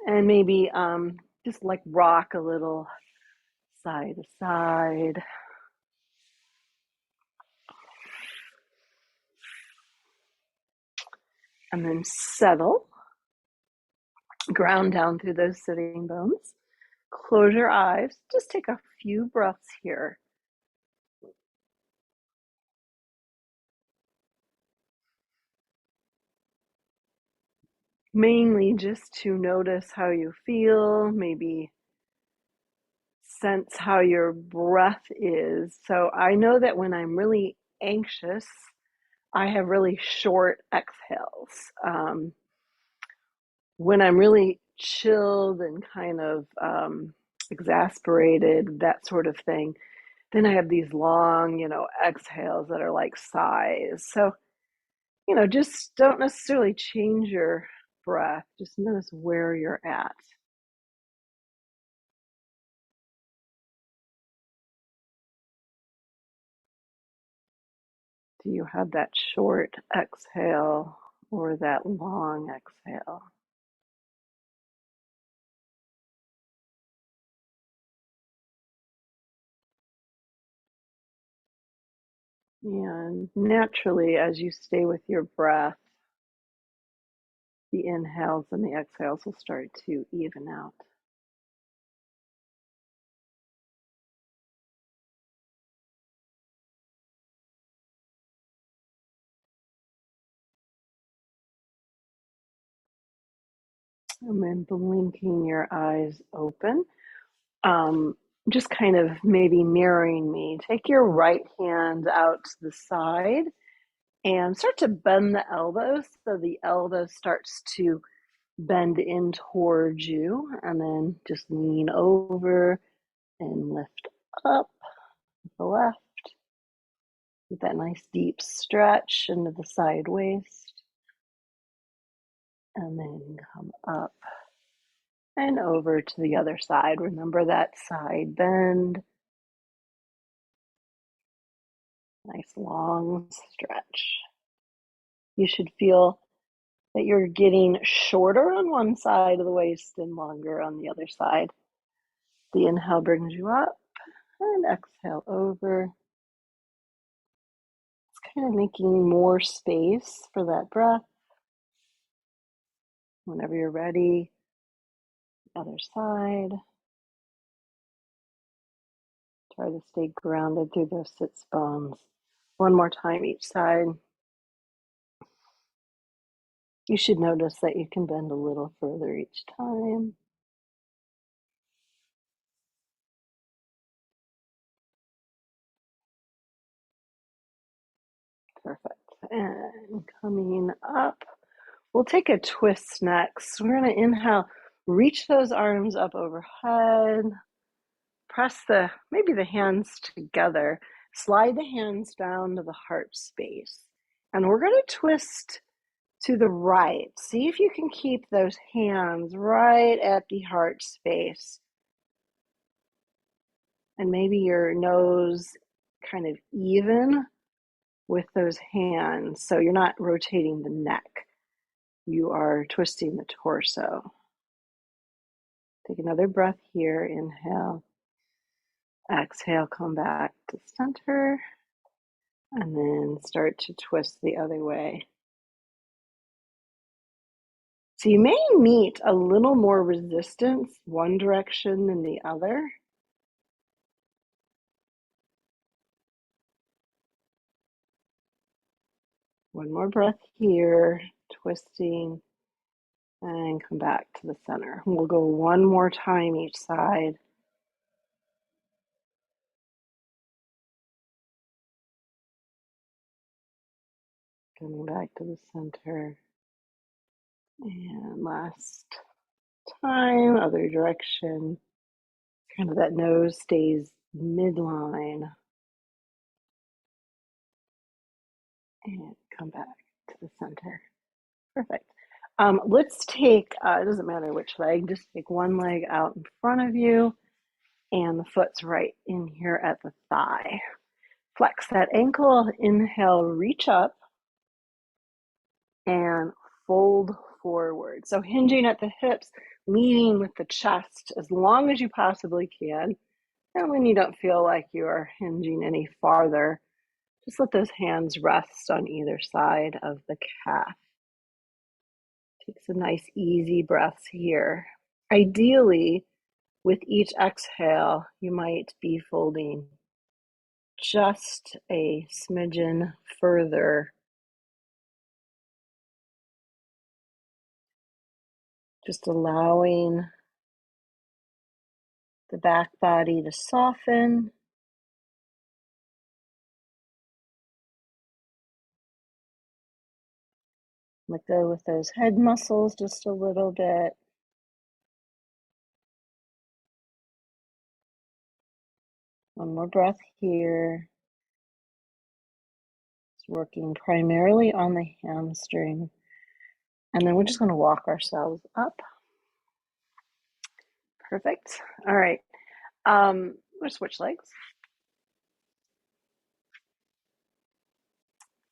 And maybe just like rock a little side to side. And then settle, ground down through those sitting bones. Close your eyes. Just take a few breaths here. Mainly just to notice how you feel, maybe sense how your breath is. So I know that when I'm really anxious, I have really short exhales. When I'm really chilled and kind of exasperated, that sort of thing, then I have these long, exhales that are like sighs. So, just don't necessarily change your breath. Just notice where you're at. Do you have that short exhale or that long exhale? And naturally, as you stay with your breath, the inhales and the exhales will start to even out. And then blinking your eyes open. Um, just kind of maybe mirroring me. Take your right hand out to the side and start to bend the elbows so the elbow starts to bend in towards you, and then just lean over and lift up with the left with that nice deep stretch into the side waist, and then come up and over to the other side. Remember that side bend. Nice long stretch. You should feel that you're getting shorter on one side of the waist and longer on the other side. The inhale brings you up and exhale over. It's kind of making more space for that breath. Whenever you're ready, other side. Try to stay grounded through those sits bones. One more time each side. You should notice that you can bend a little further each time. Perfect. And coming up, we'll take a twist next. We're going to inhale, reach those arms up overhead, press maybe the hands together, slide the hands down to the heart space. And we're going to twist to the right. See if you can keep those hands right at the heart space. And maybe your nose kind of even with those hands. So you're not rotating the neck. You are twisting the torso. Take another breath here. Inhale. Exhale, come back to center. And then start to twist the other way. So you may meet a little more resistance one direction than the other. One more breath here, twisting, and come back to the center. We'll go one more time each side. Coming back to the center. And last time, other direction. Kind of that nose stays midline. And come back to the center. Perfect. Let's take, it doesn't matter which leg, just take one leg out in front of you and the foot's right in here at the thigh. Flex that ankle, inhale, reach up and fold forward. So hinging at the hips, meeting with the chest as long as you possibly can. And when you don't feel like you are hinging any farther, just let those hands rest on either side of the calf. Take some nice, easy breaths here. Ideally, with each exhale, you might be folding just a smidgen further. Just allowing the back body to soften. Let go with those head muscles just a little bit. One more breath here. It's working primarily on the hamstring. And then we're just going to walk ourselves up. Perfect. All right. We'll switch legs.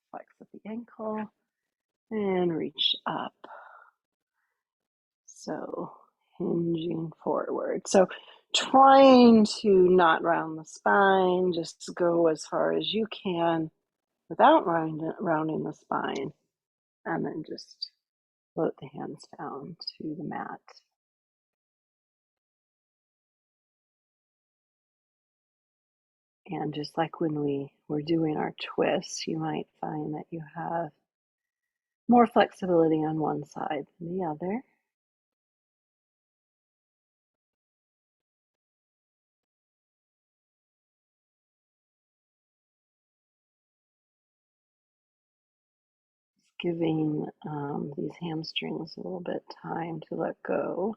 Flex at the ankle and reach up. So hinging forward. So trying to not round the spine, just go as far as you can without rounding the spine. And then just float the hands down to the mat. And just like when we were doing our twists, you might find that you have more flexibility on one side than the other. Giving these hamstrings a little bit time to let go.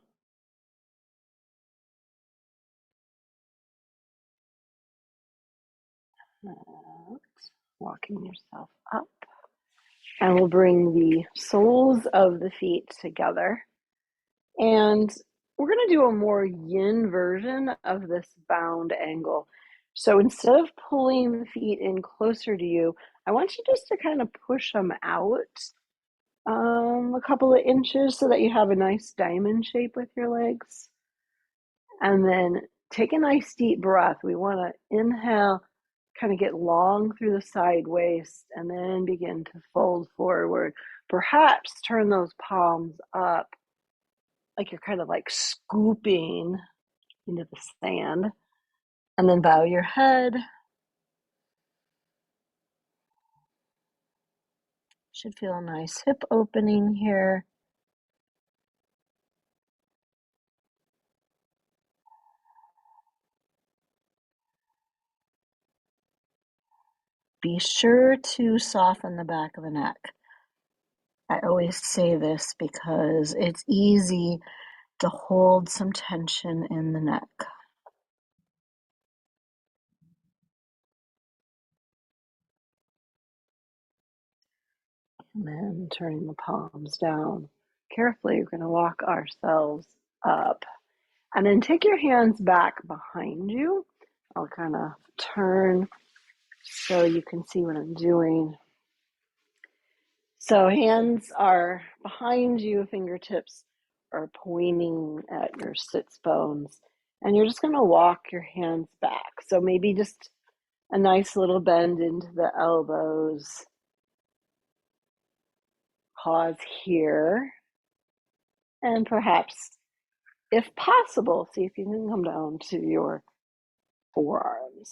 Walking yourself up. And we'll bring the soles of the feet together. And we're going to do a more yin version of this bound angle. So instead of pulling the feet in closer to you, I want you just to kind of push them out a couple of inches so that you have a nice diamond shape with your legs. And then take a nice deep breath. We want to inhale, kind of get long through the side waist, and then begin to fold forward. Perhaps turn those palms up like you're kind of like scooping into the sand. And then bow your head. Should feel a nice hip opening here. Be sure to soften the back of the neck. I always say this because it's easy to hold some tension in the neck. And then turning the palms down. Carefully, we're going to walk ourselves up. And then take your hands back behind you. I'll kind of turn so you can see what I'm doing. So hands are behind you, fingertips are pointing at your sits bones. And you're just going to walk your hands back. So maybe just a nice little bend into the elbows. Pause here. And perhaps, if possible, see if you can come down to your forearms.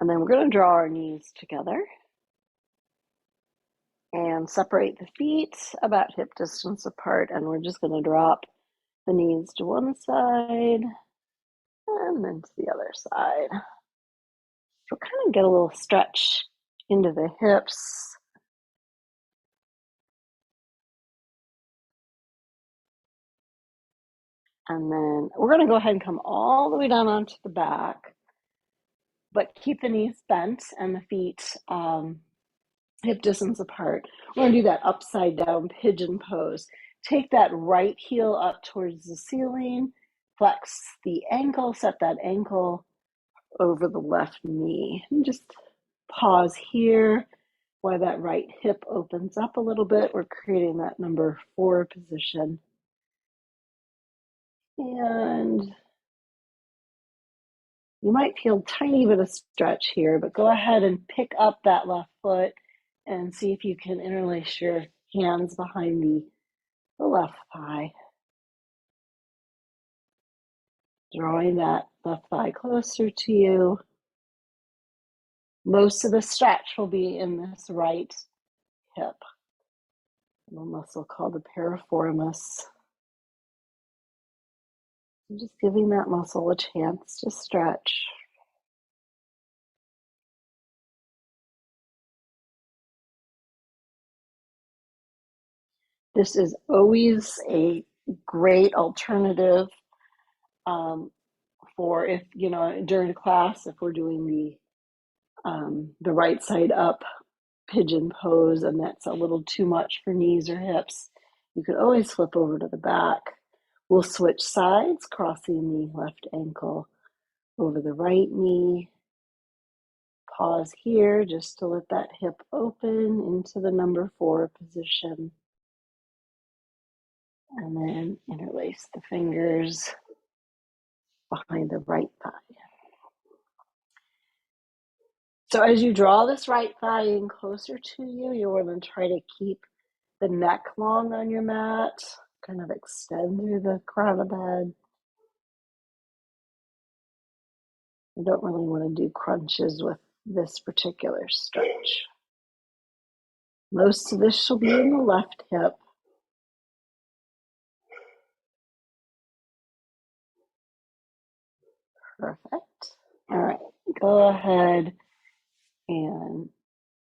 And then we're going to draw our knees together and separate the feet about hip distance apart. And we're just going to drop the knees to one side and then to the other side. So kind of get a little stretch into the hips. And then we're going to go ahead and come all the way down onto the back, but keep the knees bent and the feet hip distance apart. We're going to do that upside down pigeon pose. Take that right heel up towards the ceiling, flex the ankle, set that ankle over the left knee. And just pause here. While that right hip opens up a little bit, we're creating that number 4 position. And you might feel a tiny bit of stretch here, but go ahead and pick up that left foot and see if you can interlace your hands behind the left thigh. Drawing that left thigh closer to you. Most of the stretch will be in this right hip, a muscle called the piriformis. I'm just giving that muscle a chance to stretch. This is always a great alternative for if, during class, if we're doing the right side up pigeon pose and that's a little too much for knees or hips, you could always flip over to the back. We'll switch sides, crossing the left ankle over the right knee. Pause here just to let that hip open into the number 4 position. And then interlace the fingers behind the right thigh. So as you draw this right thigh in closer to you, you want to try to keep the neck long on your mat, kind of extend through the crown of the head. You don't really want to do crunches with this particular stretch. Most of this shall be in the left hip. Perfect. All right, go ahead and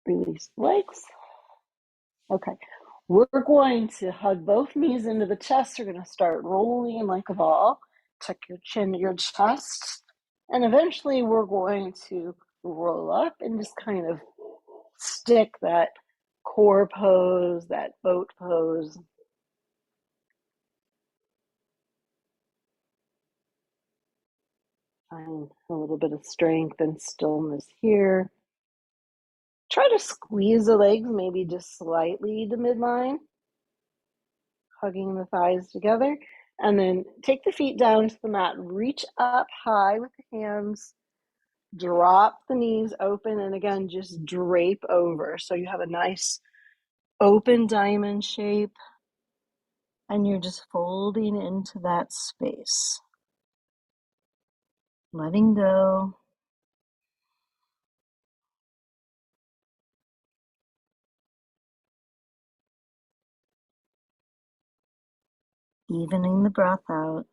release the legs. Okay, we're going to hug both knees into the chest. You're going to start rolling like a ball. Tuck your chin to your chest. And eventually we're going to roll up and just kind of stick that core pose, that boat pose. Find a little bit of strength and stillness here. Try to squeeze the legs, maybe just slightly to midline, hugging the thighs together. And then take the feet down to the mat, reach up high with the hands, drop the knees open, and again, just drape over. So you have a nice open diamond shape, and you're just folding into that space. Letting go. Evening the breath out.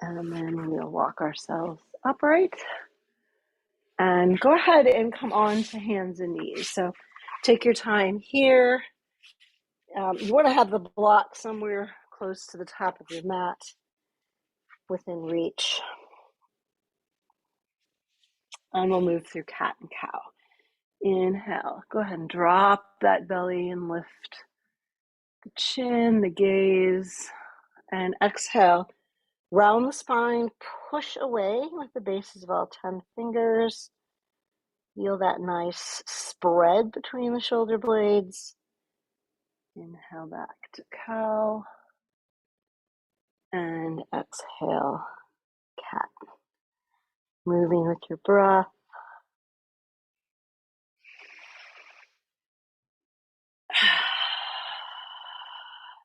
And then we'll walk ourselves upright. And go ahead and come on to hands and knees. So take your time here. You want to have the block somewhere close to the top of your mat, within reach. And we'll move through cat and cow. Inhale. Go ahead and drop that belly and lift the chin, the gaze. And exhale. Round the spine, push away with the bases of all 10 fingers. Feel that nice spread between the shoulder blades. Inhale back to cow. And exhale, cat. Moving with your breath.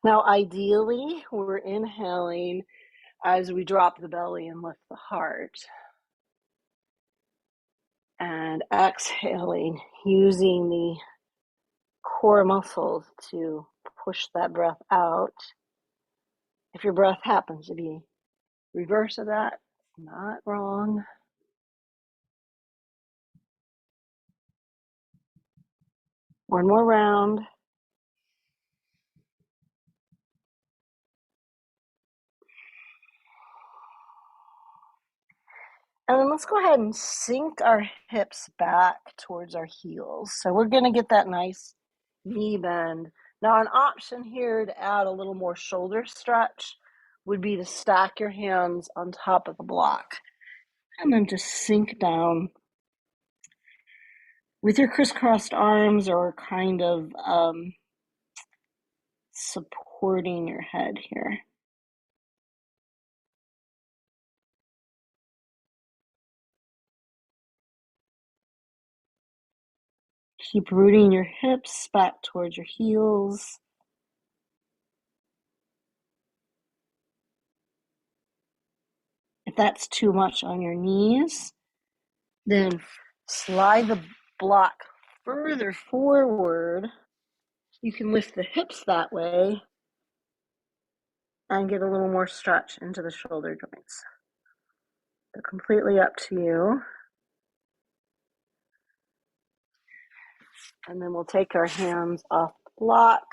Now, ideally, we're inhaling as we drop the belly and lift the heart. And exhaling, using the core muscles to push that breath out. If your breath happens to be reverse of that, not wrong. One more round. And then let's go ahead and sink our hips back towards our heels. So we're going to get that nice knee bend. Now, an option here to add a little more shoulder stretch would be to stack your hands on top of the block and then just sink down with your crisscrossed arms or kind of supporting your head here. Keep rooting your hips back towards your heels. If that's too much on your knees, then slide the block further forward. You can lift the hips that way and get a little more stretch into the shoulder joints. So completely up to you. And then we'll take our hands off the block.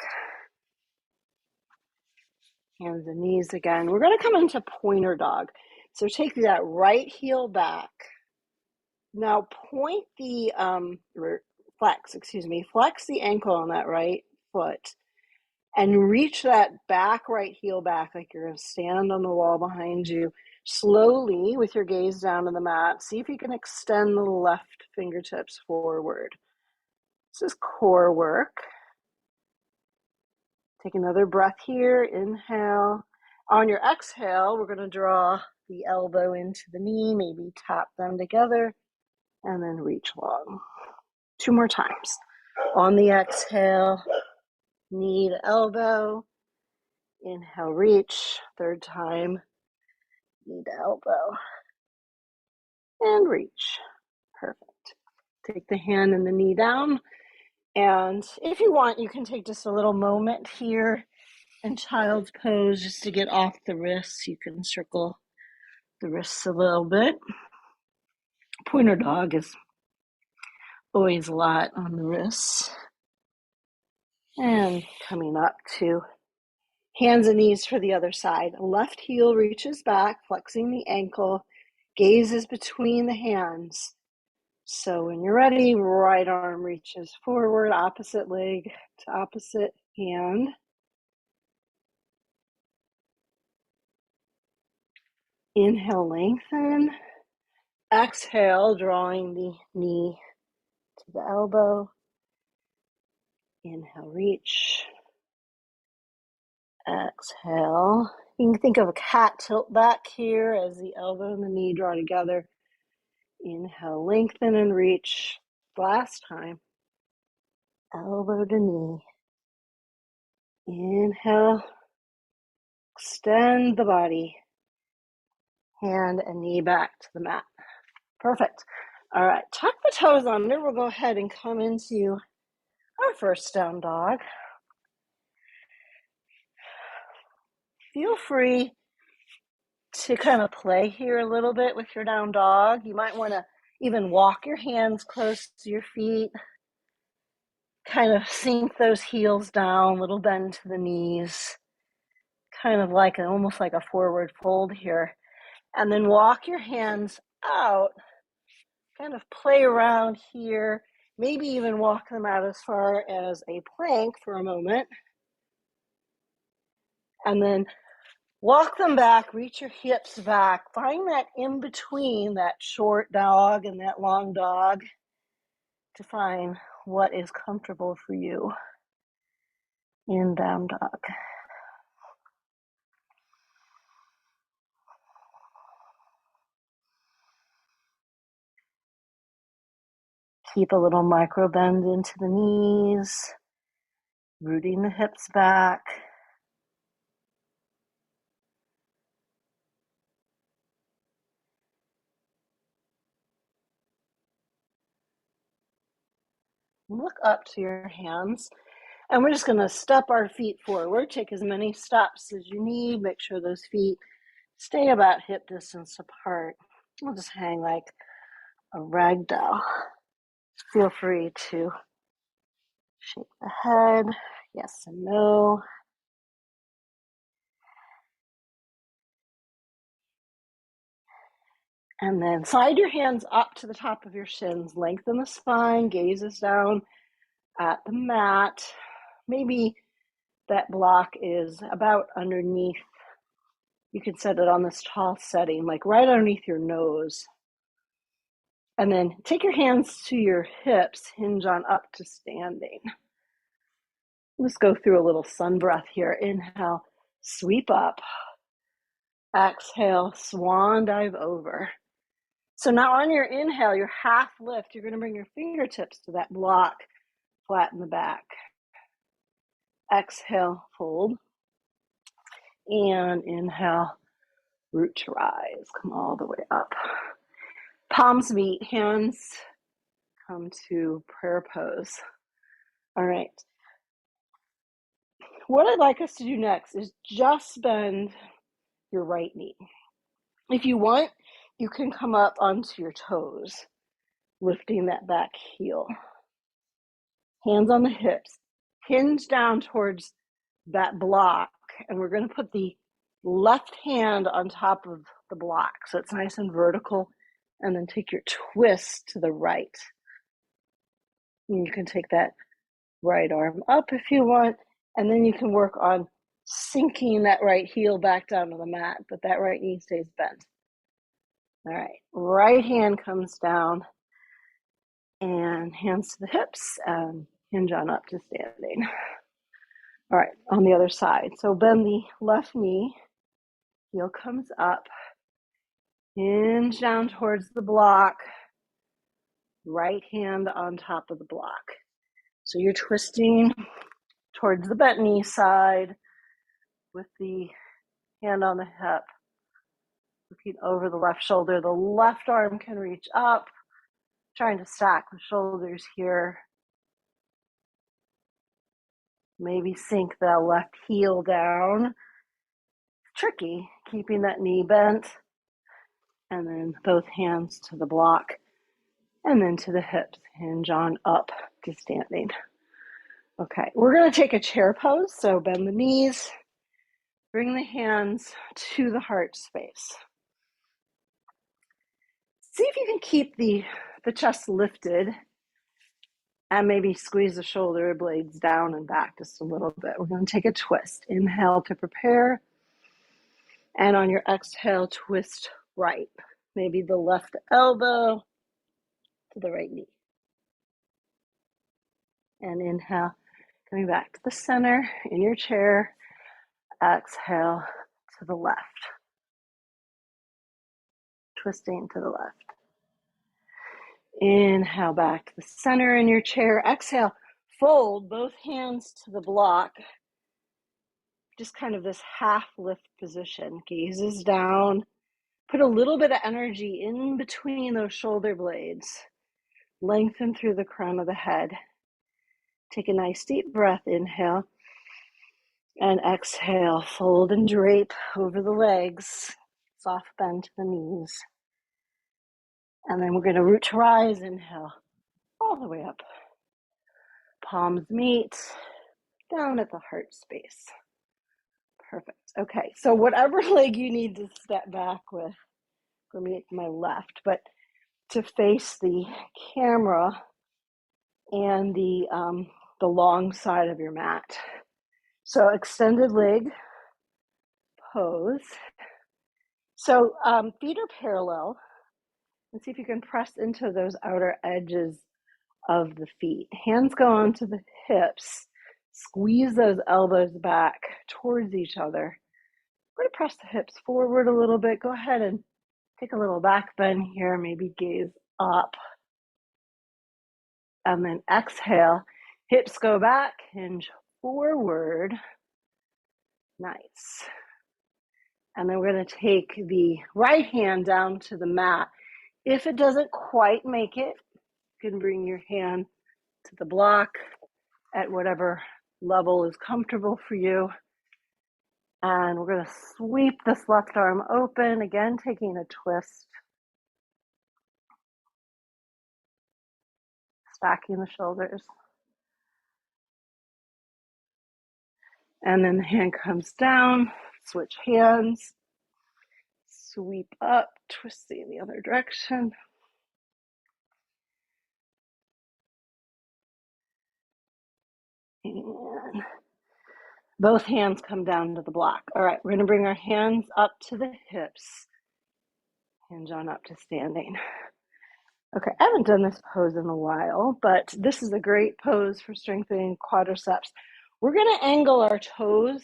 Hands and knees again. We're going to come into pointer dog. So take that right heel back. Now point the flex the ankle on that right foot and reach that back right heel back like you're going to stand on the wall behind you. Slowly, with your gaze down to the mat, see if you can extend the left fingertips forward. This is core work. Take another breath here. Inhale. On your exhale, we're going to draw the elbow into the knee, maybe tap them together, and then reach long. 2 more times. On the exhale, knee to elbow. Inhale, reach. 3rd time, knee to elbow. And reach. Perfect. Take the hand and the knee down. And if you want, you can take just a little moment here in child's pose just to get off the wrists. You can circle the wrists a little bit. Pointer dog is always a lot on the wrists. And coming up to hands and knees for the other side. Left heel reaches back, flexing the ankle. Gaze is between the hands. So when you're ready, right arm reaches forward, opposite leg to opposite hand. Inhale, lengthen. Exhale, drawing the knee to the elbow. Inhale, reach. Exhale. You can think of a cat tilt back here as the elbow and the knee draw together. Inhale, lengthen and reach. Last time. Elbow to knee. Inhale. Extend the body. Hand and knee back to the mat. Perfect. All right, tuck the toes under. We'll go ahead and come into our first down dog. Feel free to kind of play here a little bit with your down dog. You might want to even walk your hands close to your feet. Kind of sink those heels down, little bend to the knees. Kind of like almost like a forward fold here. And then walk your hands out. Kind of play around here. Maybe even walk them out as far as a plank for a moment. And then walk them back, reach your hips back. Find that in between, that short dog and that long dog, to find what is comfortable for you in down dog. Keep a little micro bend into the knees, rooting the hips back. Look up to your hands, and we're just going to step our feet forward. Take as many steps as you need. Make sure those feet stay about hip distance apart. We'll just hang like a rag doll. Feel free to shake the head, yes and no. And then slide your hands up to the top of your shins. Lengthen the spine, gazes down at the mat. Maybe that block is about underneath You can set it on this tall setting, like right underneath your nose. And then take your hands to your hips, hinge on up to standing. Let's go through a little sun breath here. Inhale, sweep up. Exhale, swan dive over. So now on your inhale, your half lift, you're going to bring your fingertips to that block, flatten the back. Exhale, fold. And inhale, root to rise. Come all the way up. Palms meet, hands come to prayer pose. All right. What I'd like us to do next is just bend your right knee. If you want, you can come up onto your toes, lifting that back heel. Hands on the hips, hinge down towards that block, and we're going to put the left hand on top of the block so it's nice and vertical, and then take your twist to the right. And you can take that right arm up if you want, and then you can work on sinking that right heel back down to the mat, but that right knee stays bent. All right, right hand comes down and hands to the hips and hinge on up to standing. All right, on the other side. So bend the left knee, heel comes up, hinge down towards the block, right hand on top of the block. So you're twisting towards the bent knee side with the hand on the hip, looking over the left shoulder. The left arm can reach up, trying to stack the shoulders here. Maybe sink the left heel down. Tricky, keeping that knee bent. And then both hands to the block and then to the hips. Hinge on up to standing. Okay, we're going to take a chair pose. So bend the knees, bring the hands to the heart space. See if you can keep the chest lifted and maybe squeeze the shoulder blades down and back just a little bit. We're going to take a twist. Inhale to prepare. And on your exhale, twist right. Maybe the left elbow to the right knee. And inhale, coming back to the center in your chair. Exhale to the left. Twisting to the left. Inhale back to the center in your chair. Exhale, fold both hands to the block. Just kind of this half lift position. Gazes down. Put a little bit of energy in between those shoulder blades. Lengthen through the crown of the head. Take a nice deep breath. Inhale. And exhale. Fold and drape over the legs. Soft bend to the knees. And then we're going to root to rise. Inhale. All the way up. Palms meet. Down at the heart space. Perfect. Okay, so whatever leg you need to step back with, for me it's my left, but to face the camera and the long side of your mat. So extended leg pose. So feet are parallel. And see if you can press into those outer edges of the feet. Hands go onto the hips. Squeeze those elbows back towards each other. We're going to press the hips forward a little bit. Go ahead and take a little back bend here. Maybe gaze up. And then exhale. Hips go back. Hinge forward. Nice. And then we're going to take the right hand down to the mat. If it doesn't quite make it, you can bring your hand to the block at whatever level is comfortable for you. And we're going to sweep this left arm open, again taking a twist. Stacking the shoulders. And then the hand comes down, switch hands, sweep up, twisting the other direction. And Both hands come down to the block. All right, we're gonna bring our hands up to the hips. Hinge on up to standing. Okay, I haven't done this pose in a while, but this is a great pose for strengthening quadriceps. We're gonna angle our toes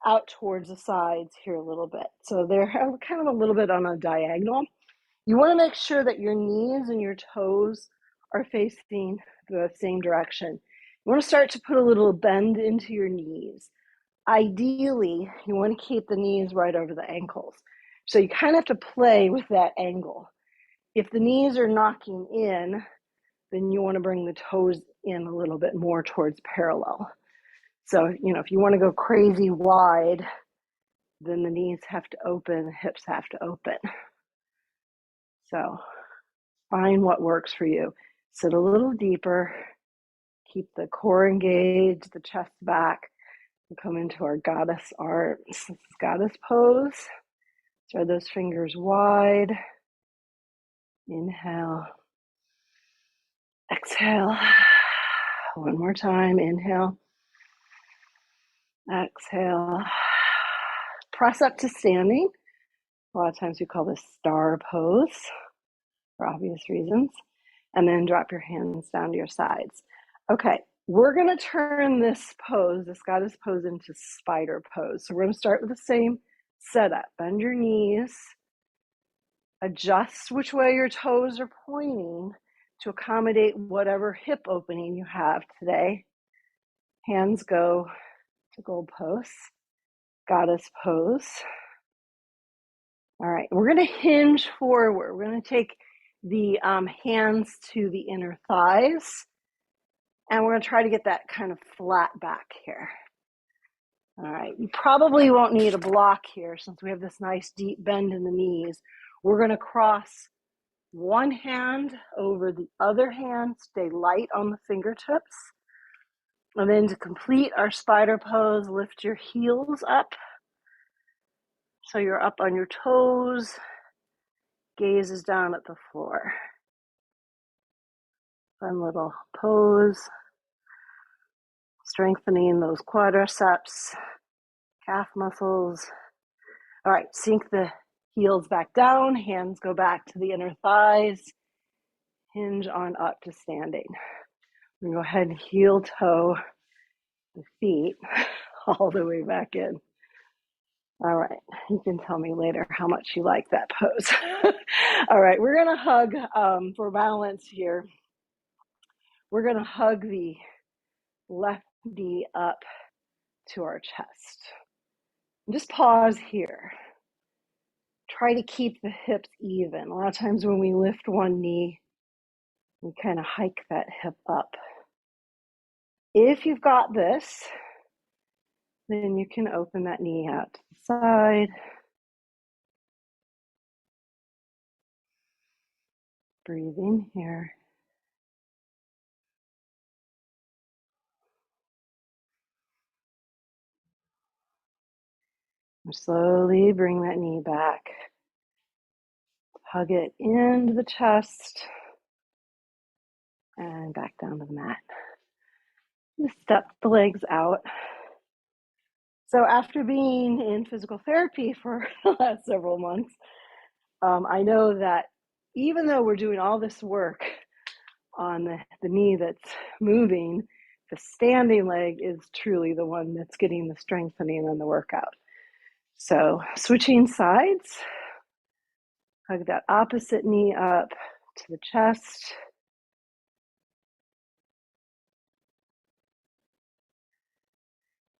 out towards the sides here a little bit. So they're kind of a little bit on a diagonal. You wanna make sure that your knees and your toes are facing the same direction. You wanna start to put a little bend into your knees. Ideally, you wanna keep the knees right over the ankles. So you kind of have to play with that angle. If the knees are knocking in, then you wanna bring the toes in a little bit more towards parallel. So, if you wanna go crazy wide, then the knees have to open, the hips have to open. So find what works for you. Sit a little deeper, keep the core engaged, the chest back, and come into our goddess arms. This is goddess pose. Spread those fingers wide. Inhale. Exhale. One more time. Inhale. Exhale. Press up to standing. A lot of times we call this star pose for obvious reasons. And then drop your hands down to your sides. Okay, we're gonna turn this pose, this goddess pose, into spider pose. So we're gonna start with the same setup. Bend your knees, adjust which way your toes are pointing to accommodate whatever hip opening you have today. Hands go to goalposts, goddess pose. All right, we're gonna hinge forward. We're gonna take the hands to the inner thighs, and we're gonna try to get that kind of flat back here. All right, you probably won't need a block here since we have this nice deep bend in the knees. We're gonna cross one hand over the other hand, stay light on the fingertips. And then to complete our spider pose, lift your heels up. So you're up on your toes, gaze is down at the floor. Fun little pose, strengthening those quadriceps, calf muscles. All right, sink the heels back down, hands go back to the inner thighs, hinge on up to standing. We're gonna go ahead and heel toe the feet all the way back in. All right, you can tell me later how much you like that pose. All right, we're gonna hug for balance here. We're gonna hug the left knee up to our chest. And just pause here. Try to keep the hips even. A lot of times when we lift one knee, we kind of hike that hip up. If you've got this, then you can open that knee out to the side. Breathe in here. Slowly bring that knee back. Hug it into the chest and back down to the mat. Just step the legs out. So after being in physical therapy for the last several months, I know that even though we're doing all this work on the knee that's moving, the standing leg is truly the one that's getting the strengthening in the workout. So switching sides, hug that opposite knee up to the chest.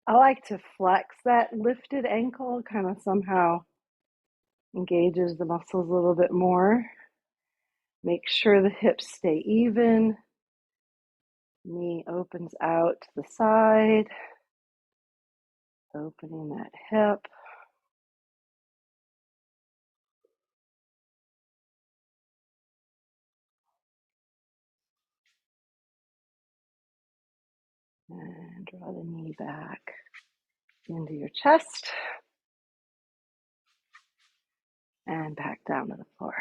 I like to flex that lifted ankle, kind of somehow engages the muscles a little bit more. Make sure the hips stay even. Knee opens out to the side, opening that hip. And draw the knee back into your chest and back down to the floor.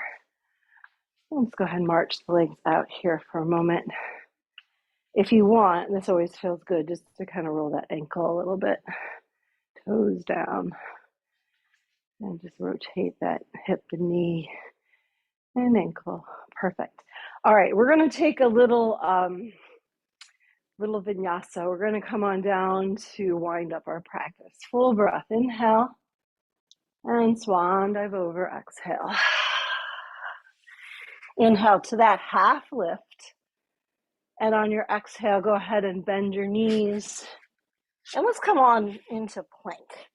Let's go ahead and march the legs out here for a moment. If you want, this always feels good just to kind of roll that ankle a little bit, toes down, and just rotate that hip and knee and ankle. Perfect. All right, we're going to take a little vinyasa. We're going to come on down to wind up our practice. Full breath, inhale, and swan dive over, exhale. Inhale to that half lift. And on your exhale, go ahead and bend your knees. And let's come on into plank.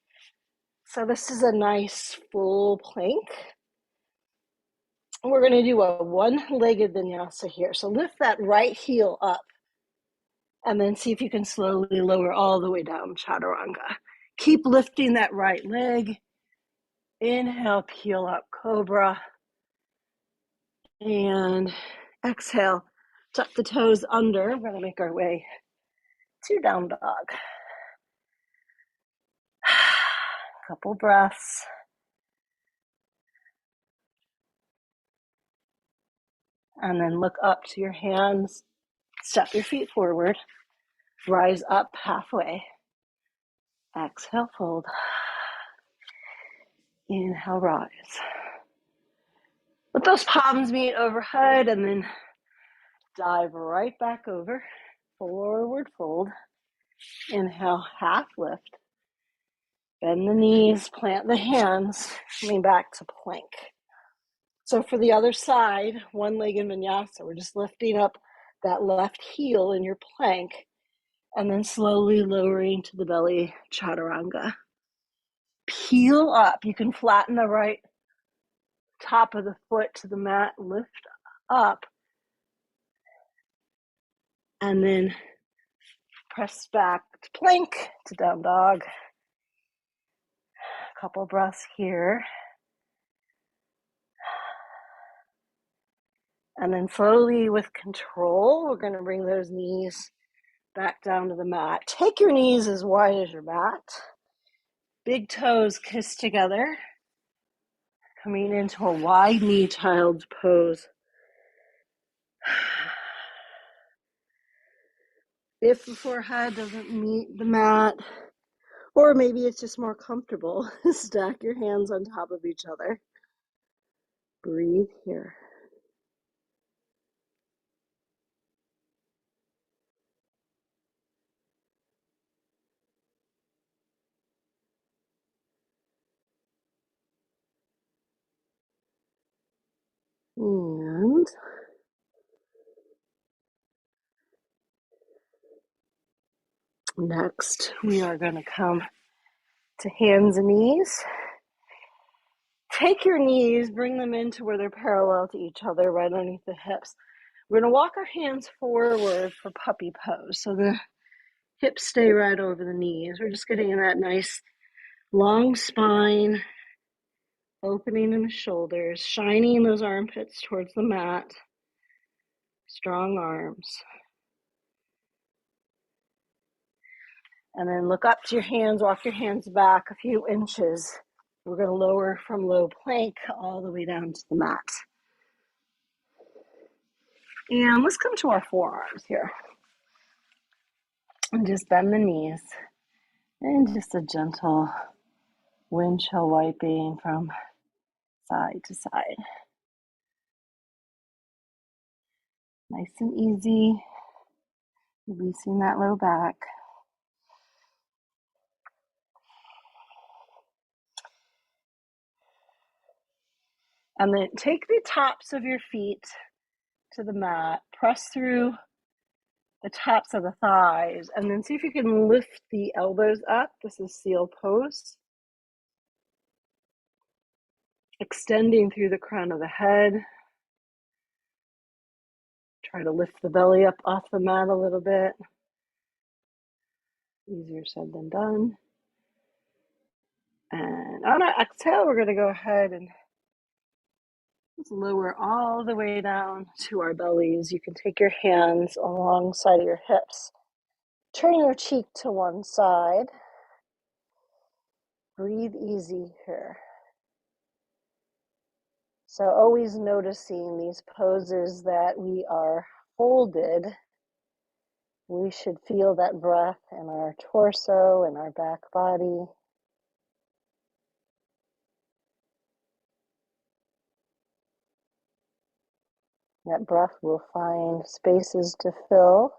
So this is a nice full plank. We're going to do a one-legged vinyasa here. So lift that right heel up and then see if you can slowly lower all the way down, chaturanga. Keep lifting that right leg. Inhale, peel up, cobra. And exhale, tuck the toes under. We're going to make our way to down dog. Couple breaths. And then look up to your hands. Step your feet forward. Rise up halfway. Exhale, fold. Inhale, rise. Let those palms meet overhead and then dive right back over. Forward fold. Inhale, half lift. Bend the knees, plant the hands, coming back to plank. So for the other side, one-legged vinyasa, we're just lifting up that left heel in your plank and then slowly lowering to the belly, chaturanga. Peel up. You can flatten the right top of the foot to the mat, lift up, and then press back to plank, to down dog. A couple breaths here. And then slowly with control, we're going to bring those knees back down to the mat. Take your knees as wide as your mat. Big toes kiss together. Coming into a wide knee child's pose. If the forehead doesn't meet the mat, or maybe it's just more comfortable, stack your hands on top of each other. Breathe here. And next, we are going to come to hands and knees. Take your knees, bring them into where they're parallel to each other, right underneath the hips. We're going to walk our hands forward for puppy pose. So the hips stay right over the knees. We're just getting that nice long spine, opening in the shoulders, shining those armpits towards the mat. Strong arms. And then look up to your hands, walk your hands back a few inches. We're going to lower from low plank all the way down to the mat. And let's come to our forearms here. And just bend the knees. And just a gentle windshield wiping from side to side. Nice and easy. Releasing that low back. And then take the tops of your feet to the mat. Press through the tops of the thighs. And then see if you can lift the elbows up. This is seal pose. Extending through the crown of the head. Try to lift the belly up off the mat a little bit. Easier said than done. And on our exhale, we're going to go ahead and just lower all the way down to our bellies. You can take your hands alongside of your hips. Turn your cheek to one side. Breathe easy here. So always noticing these poses that we are folded We should feel that breath in our torso and our back body. That breath will find spaces to fill.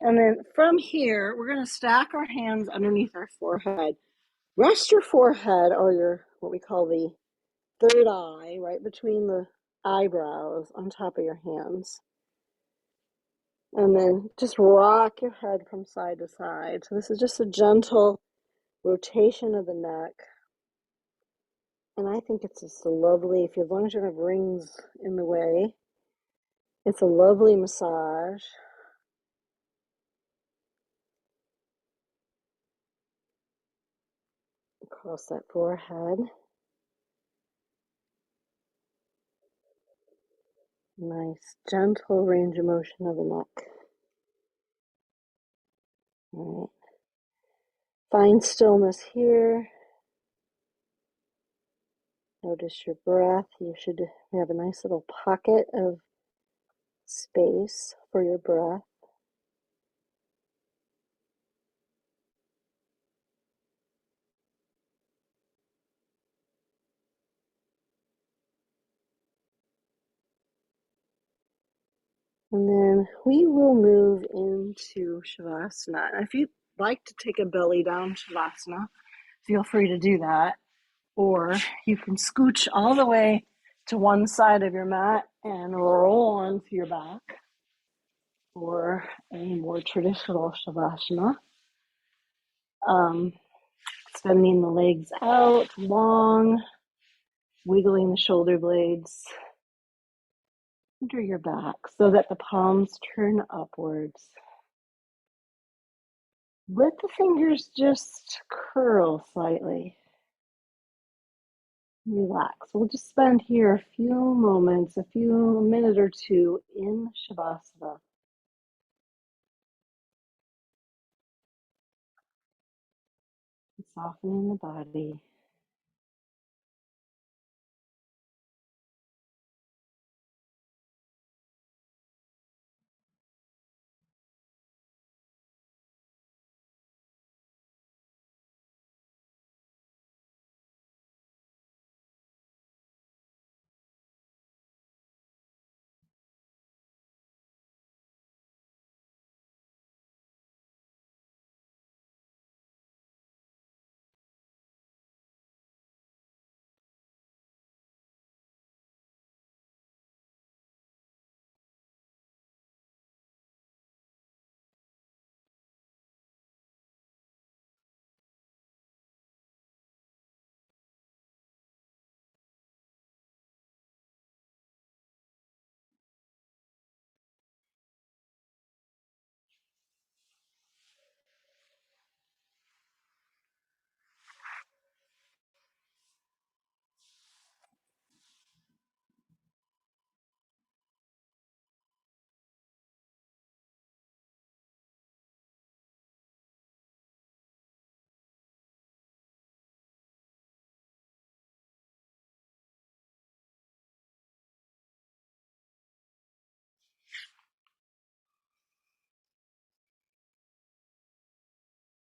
And then from here, we're going to stack our hands underneath our forehead. Rest your forehead or your, what we call the third eye, right between the eyebrows on top of your hands. And then just rock your head from side to side. So this is just a gentle rotation of the neck. And I think it's just a lovely, as long as you don't have rings in the way, it's a lovely massage. Across that forehead. Nice, gentle range of motion of the neck. All right. Find stillness here. Notice your breath. You should have a nice little pocket of space for your breath. And then we will move into Shavasana. If you'd like to take a belly down Shavasana, feel free to do that. Or you can scooch all the way to one side of your mat and roll onto your back. Or a more traditional Shavasana. Extending the legs out long, wiggling the shoulder blades under your back so that the palms turn upwards. Let the fingers just curl slightly. Relax. We'll just spend here a few moments, a minute or two in Shavasana. Softening the body.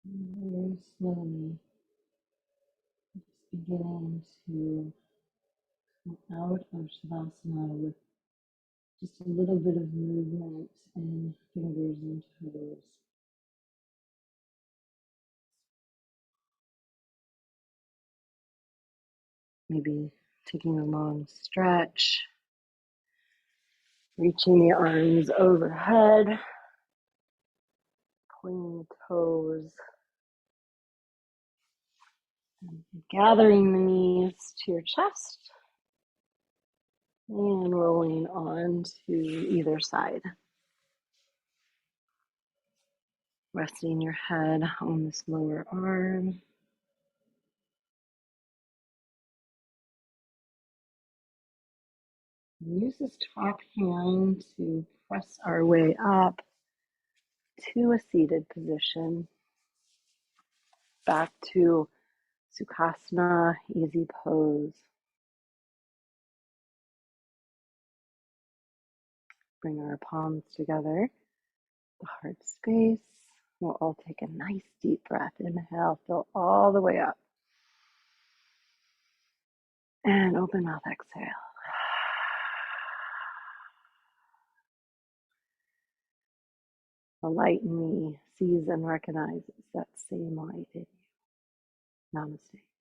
Very slowly, just beginning to come out of Shavasana with just a little bit of movement in fingers and toes. Maybe taking a long stretch, reaching the arms overhead, pointing the toes, and gathering the knees to your chest, and rolling on to either side. Resting your head on this lower arm. Use this top hand to press our way up to a seated position. back to Sukhasana, easy pose. Bring our palms together, the heart space. We'll all take a nice deep breath. Inhale, fill all the way up. And open mouth, exhale. The light in me sees and recognizes that same light in you. Namaste.